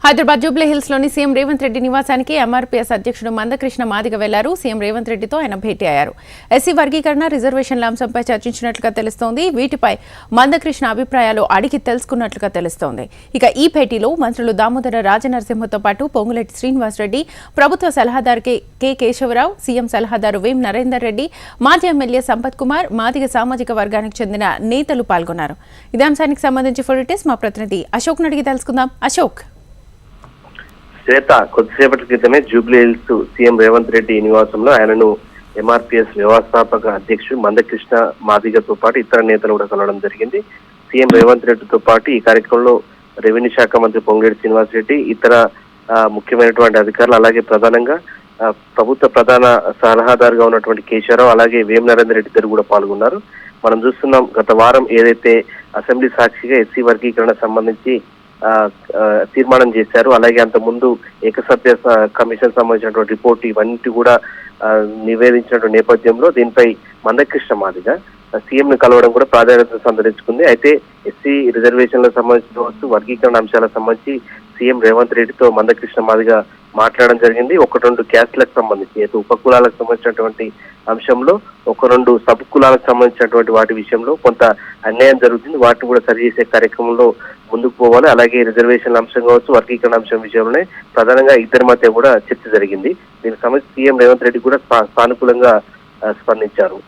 Hyderabad Jubilee hills లోని CM Revanth Reddy నివాసానికి MRPS అధ్యక్షుడు మందకృష్ణ మాదిగ వెళ్లారు. సీఎం రేవంత్ రెడ్డితో ఆయన భేటీ అయ్యారు. ఎస్సీ వర్గీకరణ, రిజర్వేషన్ల అంశంపై చర్చించినట్లుగా తెలుస్తోంది. వీటిపై మందకృష్ణ అభిప్రాయాలు అడిగి తెలుసుకున్నట్లుగా తెలుస్తోంది. ఇక ఈ భేటీలో మంత్రులు దామోదర రాజనరసింహతో పాటు పొంగులేటి శ్రీనివాసరెడ్డి, ప్రభుత్వ సలహాదారు కె కేశవరావు, సీఎం సలహాదారు వేం నరేందర్ రెడ్డి, మాజీ ఎమ్మెల్యే సంపత్ కుమార్, మాదిగ సామాజిక వర్గానికి చెందిన నేతలు పాల్గొన్నారు. ఇదే అంశానికి సంబంధించి ఫుల్ డీటెయిల్స్ మా ప్రతినిధి అశోక్ అడిగి తెలుసుకుందాం. అశోక్, శ్వేత, కొద్దిసేపటి క్రితమే Jubilee hills CM Revanth Reddy నివాసంలో ఆయనను ఎంఆర్పీఎస్ వ్యవస్థాపక అధ్యక్షుడు మందకృష్ణ మాదిగతో పాటు ఇతర నేతలు కూడా కలవడం జరిగింది. సీఎం రేవంత్ రెడ్డితో పాటు ఈ కార్యక్రమంలో రెవెన్యూ శాఖ మంత్రి పొంగులేటి శ్రీనివాసరెడ్డి, ఇతర ముఖ్యమైనటువంటి అధికారులు, అలాగే ప్రధానంగా ప్రభుత్వ ప్రధాన సలహాదారుగా ఉన్నటువంటి కేశవరావు, అలాగే వేం నరేందర్ రెడ్డి ఇద్దరు కూడా పాల్గొన్నారు. మనం చూస్తున్నాం, గత వారం ఏదైతే అసెంబ్లీ సాక్షిగా ఎస్సీ వర్గీకరణ సంబంధించి తీర్మానం చేశారు. అలాగే అంత ముందు ఏకసభ్య కమిషన్ సంబంధించినటువంటి రిపోర్ట్ ఇవన్నీ కూడా నివేదించినటువంటి నేపథ్యంలో దీనిపై మందకృష్ణ మాదిగ సీఎం ను కలవడం కూడా ప్రాధాన్యత సంతరించుకుంది. అయితే ఎస్సీ రిజర్వేషన్లకు సంబంధించిన వర్గీకరణ అంశాలకు సంబంధించి సీఎం రేవంత్ రెడ్డితో మందకృష్ణ మాదిగ మాట్లాడడం జరిగింది. 1-2 క్యాస్ట్లకు సంబంధించి, అయితే ఉపకులాలకు సంబంధించినటువంటి అంశంలో 1-2 సబ్ కులాలకు సంబంధించినటువంటి వాటి విషయంలో కొంత అన్యాయం జరుగుతుంది. వాటిని కూడా సరిచేసే కార్యక్రమంలో ముందుకు పోవాలి. అలాగే రిజర్వేషన్ల అంశం కావచ్చు, వర్గీకరణ అంశం విషయంలోనే ప్రధానంగా ఇద్దరి మధ్య కూడా చర్చ జరిగింది. దీనికి సంబంధించి సీఎం రేవంత్ రెడ్డి కూడా సానుకూలంగా స్పందించారు.